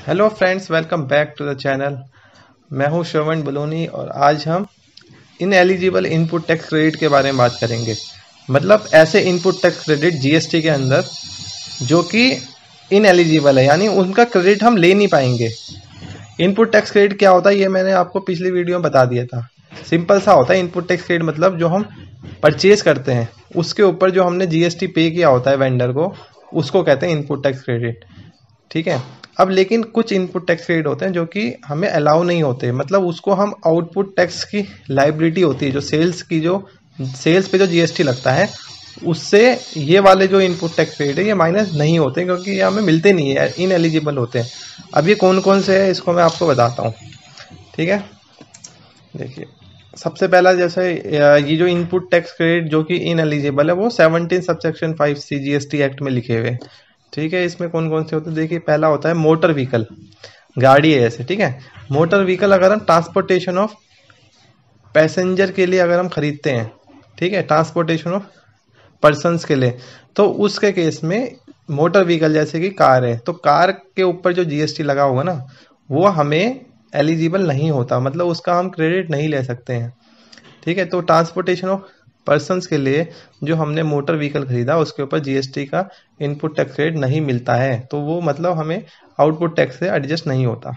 Hello friends, welcome back to the channel. मैं हूं श्रवण बलोनी और आज हम ineligible input tax credit के बारे में बात करेंगे। मतलब ऐसे इनपुट टैक्स क्रेडिट जीएसटी के अंदर जो कि इन एलिजिबल है, यानी उनका क्रेडिट हम ले नहीं पाएंगे। इनपुट टैक्स क्रेडिट क्या होता है ये मैंने आपको पिछली वीडियो में बता दिया था। सिंपल सा होता है इनपुट टैक्स क्रेडिट, मतलब जो हम परचेज करते हैं उसके ऊपर जो हमने जीएसटी पे किया होता है वेंडर को, उसको कहते हैं इनपुट टैक्स क्रेडिट। ठीक है। अब लेकिन कुछ इनपुट टैक्स क्रेडिट होते हैं जो कि हमें अलाउ नहीं होते, मतलब उसको हम आउटपुट टैक्स की लाइबिलिटी होती है, जो सेल्स पे जो जीएसटी लगता है उससे ये वाले जो इनपुट टैक्स क्रेडिट है ये माइनस नहीं होते, क्योंकि ये हमें मिलते नहीं है, इन एलिजिबल होते हैं। अब ये कौन कौन से है इसको मैं आपको बताता हूँ। ठीक है, देखिए सबसे पहला जैसे ये जो इनपुट टैक्स क्रेडिट जो कि इन एलिजिबल है वो 17 सबसेक्शन 5 CGST एक्ट में लिखे हुए। ठीक है, इसमें कौन कौन से होते हैं देखिए। पहला होता है मोटर व्हीकल, गाड़ी है ऐसे। ठीक है, मोटर व्हीकल अगर हम ट्रांसपोर्टेशन ऑफ पैसेंजर के लिए अगर हम खरीदते हैं, ठीक है, ट्रांसपोर्टेशन ऑफ पर्सन्स के लिए, तो उसके केस में मोटर व्हीकल जैसे कि कार है, तो कार के ऊपर जो जीएसटी लगा होगा ना वो हमें एलिजिबल नहीं होता, मतलब उसका हम क्रेडिट नहीं ले सकते हैं। ठीक है, तो ट्रांसपोर्टेशन ऑफ पर्सन्स के लिए जो हमने मोटर व्हीकल खरीदा उसके ऊपर जीएसटी का इनपुट टैक्स क्रेडिट नहीं मिलता है, तो वो मतलब हमें आउटपुट टैक्स से एडजस्ट नहीं होता।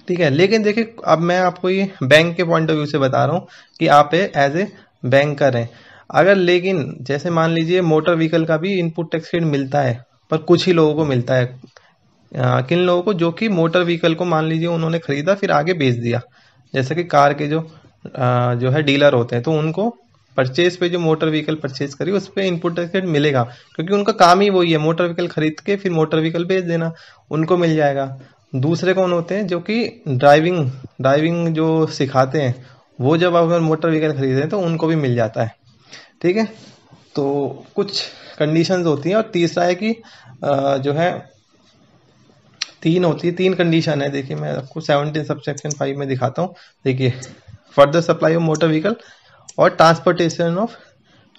ठीक है, लेकिन देखिए अब मैं आपको ये बैंक के पॉइंट ऑफ व्यू से बता रहा हूँ कि आप एज ए बैंकर हैं। अगर लेकिन जैसे मान लीजिए मोटर व्हीकल का भी इनपुट टैक्स क्रेडिट मिलता है, पर कुछ ही लोगों को मिलता है। किन लोगों को? जो कि मोटर व्हीकल को मान लीजिए उन्होंने खरीदा फिर आगे बेच दिया, जैसे कि कार के जो है डीलर होते हैं, तो उनको परचेज पे जो मोटर व्हीकल परचेज करी उस पर इनपुट टैक्स क्रेडिट मिलेगा, क्योंकि उनका काम ही वही है, मोटर व्हीकल खरीद के फिर मोटर व्हीकल बेच देना, उनको मिल जाएगा। दूसरे कौन होते हैं? जो कि ड्राइविंग जो सिखाते हैं, वो जब अगर मोटर व्हीकल खरीदते हैं तो उनको भी मिल जाता है। ठीक है, तो कुछ कंडीशंस होती हैं। और तीसरा है कि जो है तीन कंडीशन है। देखिए मैं आपको 17 सबसेक्शन 5 में दिखाता हूँ। देखिए, further supply of motor vehicle और ट्रांसपोर्टेशन ऑफ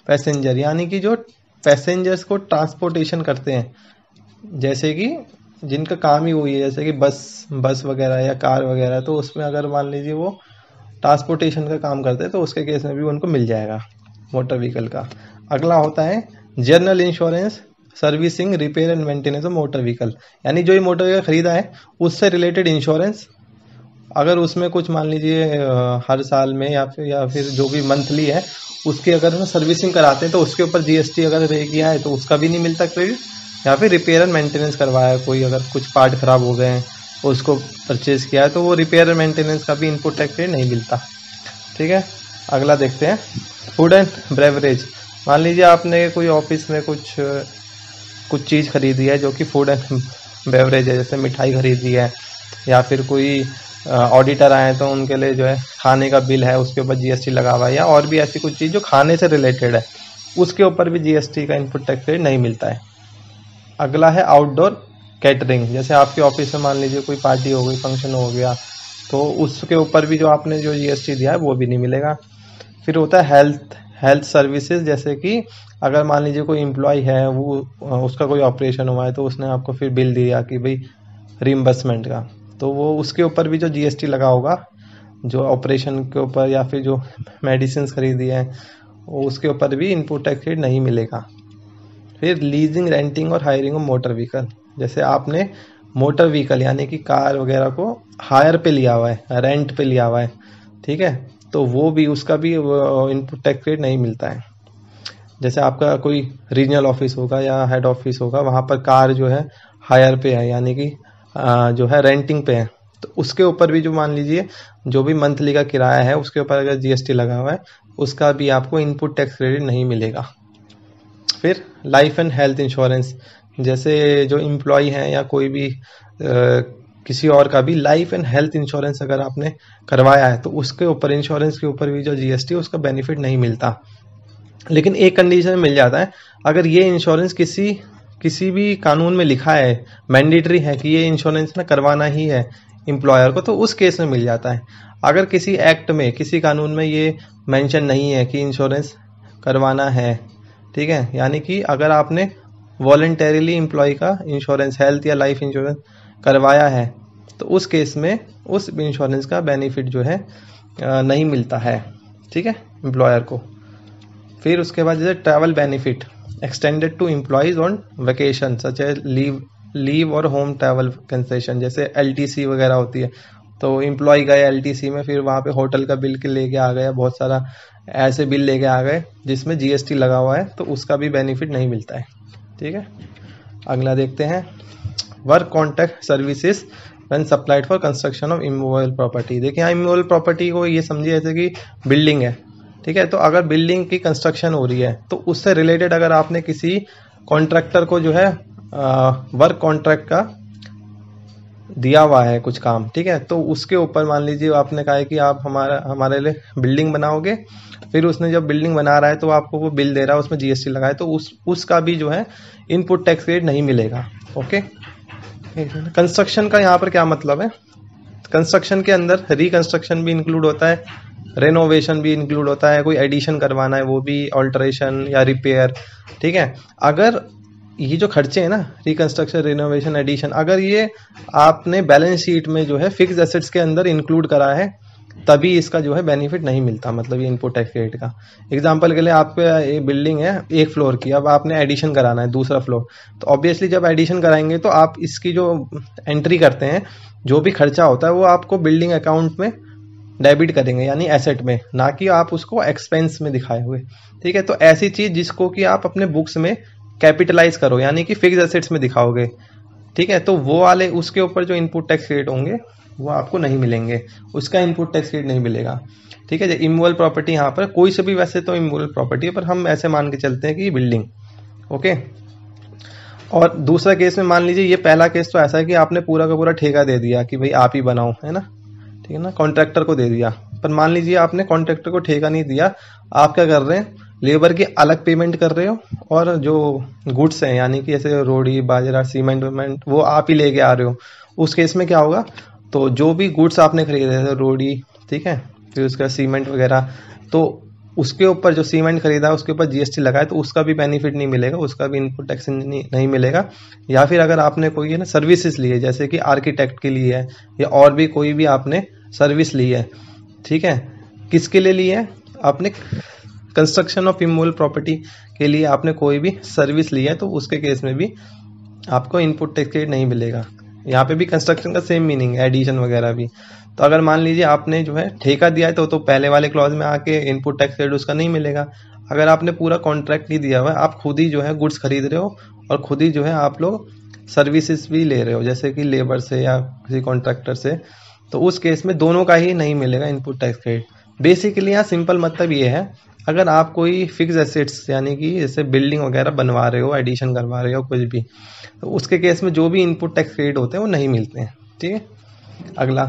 पैसेंजर, यानी कि जो पैसेंजर्स को ट्रांसपोर्टेशन करते हैं, जैसे कि जिनका काम ही वही है, जैसे कि बस वगैरह या कार वगैरह, तो उसमें अगर मान लीजिए वो ट्रांसपोर्टेशन का काम करते हैं तो उसके केस में भी उनको मिल जाएगा मोटर व्हीकल का। अगला होता है general insurance servicing repair and maintenance of motor vehicle, यानी जो ये मोटर व्हीकल खरीदा है उससे रिलेटेड इंश्योरेंस, अगर उसमें कुछ मान लीजिए हर साल में या फिर जो भी मंथली है उसकी अगर हम सर्विसिंग कराते हैं तो उसके ऊपर जीएसटी अगर पे किया है तो उसका भी नहीं मिलता क्रेडिट। या फिर रिपेयर एंड मेंटेनेंस करवाया है कोई, अगर कुछ पार्ट खराब हो गए हैं उसको परचेज किया है तो वो रिपेयर एंड मेंटेनेंस का भी इनपुट टैक्स क्रेडिट नहीं मिलता। ठीक है, अगला देखते हैं फूड एंड ब्रेवरेज। मान लीजिए आपने कोई ऑफिस में कुछ चीज़ खरीदी है जो कि फूड एंड बेवरेज है, जैसे मिठाई खरीदी है, या फिर कोई ऑडिटर आए तो उनके लिए जो है खाने का बिल है उसके ऊपर जीएसटी लगा हुआ है, या और भी ऐसी कुछ चीज़ जो खाने से रिलेटेड है उसके ऊपर भी जीएसटी का इनपुट टैक्स क्रेडिट नहीं मिलता है। अगला है आउटडोर कैटरिंग, जैसे आपके ऑफिस में मान लीजिए कोई पार्टी हो गई, फंक्शन हो गया, तो उसके ऊपर भी जो आपने जो जीएसटी दिया है वो भी नहीं मिलेगा। फिर होता है हेल्थ सर्विसेज, जैसे कि अगर मान लीजिए कोई एम्प्लॉय है वो उसका कोई ऑपरेशन हुआ है तो उसने आपको फिर बिल दिया कि भाई रिम्बर्समेंट का, तो वो उसके ऊपर भी जो जीएसटी लगा होगा जो ऑपरेशन के ऊपर, या फिर जो मेडिसिन खरीदी है उसके ऊपर भी इनपुट टैक्स क्रेडिट नहीं मिलेगा। फिर लीजिंग रेंटिंग और हायरिंग ऑफ मोटर व्हीकल, जैसे आपने मोटर व्हीकल यानी कि कार वगैरह को हायर पे लिया हुआ है, रेंट पे लिया हुआ है, ठीक है, तो वो भी उसका भी इनपुट टैक्स क्रेडिट नहीं मिलता है। जैसे आपका कोई रीजनल ऑफिस होगा या हेड ऑफिस होगा, वहाँ पर कार जो है हायर पे है, यानी कि जो है रेंटिंग पे है, तो उसके ऊपर भी जो मान लीजिए जो भी मंथली का किराया है उसके ऊपर अगर जीएसटी लगा हुआ है उसका भी आपको इनपुट टैक्स क्रेडिट नहीं मिलेगा। फिर लाइफ एंड हेल्थ इंश्योरेंस, जैसे जो एम्प्लॉय हैं या कोई भी किसी और का भी लाइफ एंड हेल्थ इंश्योरेंस अगर आपने करवाया है तो उसके ऊपर, इंश्योरेंस के ऊपर भी जो जीएसटी उसका बेनिफिट नहीं मिलता। लेकिन एक कंडीशन में मिल जाता है, अगर ये इंश्योरेंस किसी भी कानून में लिखा है, मैंडेटरी है कि ये इंश्योरेंस ना करवाना ही है एम्प्लॉयर को, तो उस केस में मिल जाता है। अगर किसी एक्ट में, किसी कानून में ये मेंशन नहीं है कि इंश्योरेंस करवाना है, ठीक है, यानी कि अगर आपने वॉलंटरीली एम्प्लॉय का इंश्योरेंस, हेल्थ या लाइफ इंश्योरेंस करवाया है तो उस केस में उस इंश्योरेंस का बेनिफिट जो है नहीं मिलता है, ठीक है, एम्प्लॉयर को। फिर उसके बाद जैसे travel benefit extended to employees on vacation such as leave और होम ट्रैवल कंसेशन, जैसे LTC वगैरह होती है। तो एम्प्लॉय गए LTC में, फिर वहाँ पे होटल का बिल लेके आ गया, बहुत सारा ऐसे बिल लेके आ गए जिसमें GST लगा हुआ है, तो उसका भी बेनिफिट नहीं मिलता है, ठीक है। अगला देखते हैं, work contract services when supplied for construction of immovable property. देखिए यहाँ इमूवेबल प्रॉपर्टी को ये समझिए जैसे कि बिल्डिंग है, ठीक है। तो अगर बिल्डिंग की कंस्ट्रक्शन हो रही है तो उससे रिलेटेड अगर आपने किसी कॉन्ट्रैक्टर को जो है वर्क कॉन्ट्रैक्ट का दिया हुआ है कुछ काम, ठीक है, तो उसके ऊपर मान लीजिए आपने कहा है कि आप हमारे लिए बिल्डिंग बनाओगे, फिर उसने जब बिल्डिंग बना रहा है तो आपको वो बिल दे रहा है, उसमें GST लगा है, तो उसका भी जो है इनपुट टैक्स क्रेडिट नहीं मिलेगा, ओके। कंस्ट्रक्शन का यहाँ पर क्या मतलब है, कंस्ट्रक्शन के अंदर रिकंस्ट्रक्शन भी इंक्लूड होता है, रेनोवेशन भी इंक्लूड होता है, कोई एडिशन करवाना है वो भी, ऑल्टरेशन या रिपेयर, ठीक है। अगर ये जो खर्चे हैं ना, रिकंस्ट्रक्शन, रिनोवेशन, एडिशन, अगर ये आपने बैलेंस शीट में जो है फिक्स एसेट्स के अंदर इंक्लूड करा है तभी इसका जो है बेनिफिट नहीं मिलता, मतलब ये इनपुट टैक्स क्रेडिट का। एग्जांपल के लिए आपका एक बिल्डिंग है 1 फ्लोर की, अब आपने एडिशन कराना है दूसरा फ्लोर, तो ऑब्वियसली जब एडिशन कराएंगे तो आप इसकी जो एंट्री करते हैं, जो भी खर्चा होता है वो आपको बिल्डिंग अकाउंट में डेबिट करेंगे, यानी एसेट में, ना कि आप उसको एक्सपेंस में दिखाए हुए, ठीक है। तो ऐसी चीज जिसको कि आप अपने बुक्स में कैपिटलाइज करो, यानी कि फिक्स एसेट्स में दिखाओगे, ठीक है, तो वो वाले उसके ऊपर जो इनपुट टैक्स क्रेडिट होंगे वो आपको नहीं मिलेंगे, उसका इनपुट टैक्स क्रेडिट नहीं मिलेगा, ठीक है। इमूवेबल प्रॉपर्टी यहाँ पर कोई से भी, वैसे तो इमूवेबल प्रॉपर्टी है पर हम ऐसे मान के चलते हैं कि बिल्डिंग, ओके। और दूसरा केस में मान लीजिए, ये पहला केस तो ऐसा है कि आपने पूरा का पूरा ठेका दे दिया कि भाई आप ही बनाओ, है ना, ठीक है ना, कॉन्ट्रैक्टर को दे दिया। पर मान लीजिए आपने कॉन्ट्रैक्टर को ठेका नहीं दिया, आप क्या कर रहे हैं, लेबर की अलग पेमेंट कर रहे हो और जो गुड्स हैं यानी कि जैसे रोड़ी, बाजरा, सीमेंट वेमेंट, वो आप ही लेके आ रहे हो। उस केस में क्या होगा, तो जो भी गुड्स आपने खरीदे थे, रोड़ी, ठीक है, फिर उसका सीमेंट वगैरह, तो उसके ऊपर जो सीमेंट खरीदा उसके ऊपर GST लगा है, तो उसका भी बेनिफिट नहीं मिलेगा, उसका भी इनपुट टैक्स नहीं मिलेगा। या फिर अगर आपने कोई है ना सर्विसेज ली है, जैसे कि आर्किटेक्ट के लिए है या और भी कोई भी आपने सर्विस ली है, ठीक है, किसके लिए ली है, आपने कंस्ट्रक्शन ऑफ इमूवेबल प्रॉपर्टी के लिए आपने कोई भी सर्विस ली है, तो उसके केस में भी आपको इनपुट टैक्स क्रेडिट नहीं मिलेगा। यहाँ पे भी कंस्ट्रक्शन का सेम मीनिंग है, एडिशन वगैरह भी। तो अगर मान लीजिए आपने जो है ठेका दिया है तो पहले वाले क्लॉज में आके इनपुट टैक्स क्रेडिट उसका नहीं मिलेगा। अगर आपने पूरा कॉन्ट्रैक्ट नहीं दिया हुआ है, आप खुद ही जो है गुड्स खरीद रहे हो और खुद ही जो है आप लोग सर्विसेज भी ले रहे हो, जैसे कि लेबर से या किसी कॉन्ट्रैक्टर से, तो उस केस में दोनों का ही नहीं मिलेगा इनपुट टैक्स क्रेडिट। बेसिकली यहाँ सिंपल मतलब ये है, अगर आप कोई फिक्स एसेट्स यानी कि जैसे बिल्डिंग वगैरह बनवा रहे हो, एडिशन करवा रहे हो कुछ भी, तो उसके केस में जो भी इनपुट टैक्स क्रेडिट होते हैं वो नहीं मिलते हैं, ठीक है। अगला,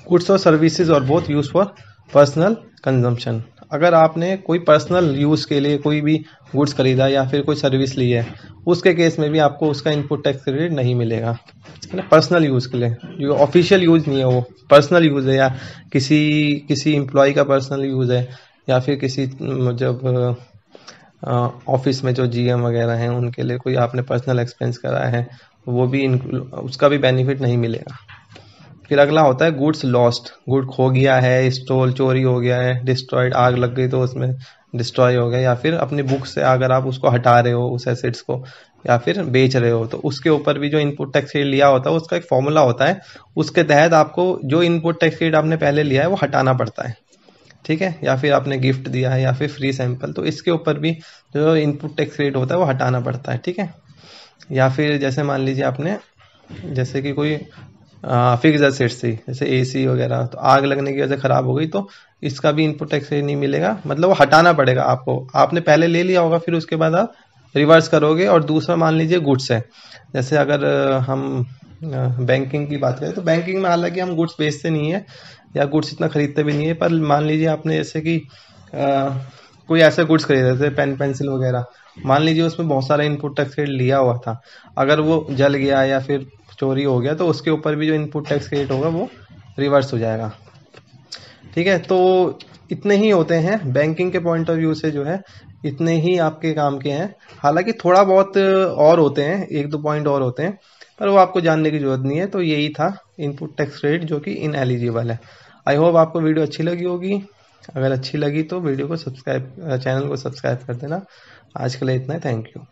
गुड्स और सर्विसेज और both use for personal consumption. अगर आपने कोई पर्सनल यूज के लिए कोई भी गुड्स खरीदा या फिर कोई सर्विस ली है, उसके केस में भी आपको उसका इनपुट टैक्स क्रेडिट नहीं मिलेगा, है ना। पर्सनल यूज के लिए, जो ऑफिशियल यूज नहीं है वो पर्सनल यूज है, या किसी एम्प्लॉय का पर्सनल यूज है, या फिर किसी जब ऑफिस में जो GM वगैरह हैं उनके लिए कोई आपने पर्सनल एक्सपेंस कराया है, वो भी उसका भी बेनिफिट नहीं मिलेगा। फिर अगला होता है गुड्स लॉस्ट, गुड खो गया है, स्टोल चोरी हो गया है, डिस्ट्रॉयड, आग लग गई तो उसमें डिस्ट्रॉय हो गया, या फिर अपनी बुक से अगर आप उसको हटा रहे हो उस एसेट्स को या फिर बेच रहे हो, तो उसके ऊपर भी जो इनपुट टैक्स क्रेडिट लिया होता है उसका एक फॉर्मूला होता है, उसके तहत आपको जो इनपुट टैक्स क्रेडिट आपने पहले लिया है वो हटाना पड़ता है, ठीक है। या फिर आपने गिफ्ट दिया है या फिर फ्री सैंपल, तो इसके ऊपर भी जो इनपुट टैक्स क्रेडिट होता है वो हटाना पड़ता है, ठीक है। या फिर जैसे मान लीजिए आपने जैसे कि कोई फिक्स एसेट्स थी, जैसे AC वगैरह, तो आग लगने की वजह से खराब हो गई, तो इसका भी इनपुट टैक्स नहीं मिलेगा, मतलब वो हटाना पड़ेगा आपको। आपने पहले ले लिया होगा, फिर उसके बाद आप रिवर्स करोगे। और दूसरा मान लीजिए गुड्स है, जैसे अगर हम बैंकिंग की बात करें, तो बैंकिंग में हालांकि हम गुड्स बेचते नहीं है या गुड्स इतना खरीदते भी नहीं है, पर मान लीजिए आपने जैसे कि कोई ऐसे गुड्स खरीदे थे, पेन पेंसिल वगैरह, मान लीजिए उसमें बहुत सारा इनपुट टैक्स क्रेडिट लिया हुआ था, अगर वो जल गया या फिर चोरी हो गया, तो उसके ऊपर भी जो इनपुट टैक्स क्रेडिट होगा वो रिवर्स हो जाएगा, ठीक है। तो इतने ही होते हैं बैंकिंग के पॉइंट ऑफ व्यू से, जो है इतने ही आपके काम के हैं। हालांकि थोड़ा बहुत और होते हैं, 1-2 पॉइंट और होते हैं, पर वो आपको जानने की जरूरत नहीं है। तो यही था इनपुट टैक्स क्रेडिट जो कि इनएलिजिबल है। आई होप आपको वीडियो अच्छी लगी होगी। अगर अच्छी लगी तो वीडियो को सब्सक्राइब, चैनल को सब्सक्राइब कर देना। आज के लिए इतना है, थैंक यू।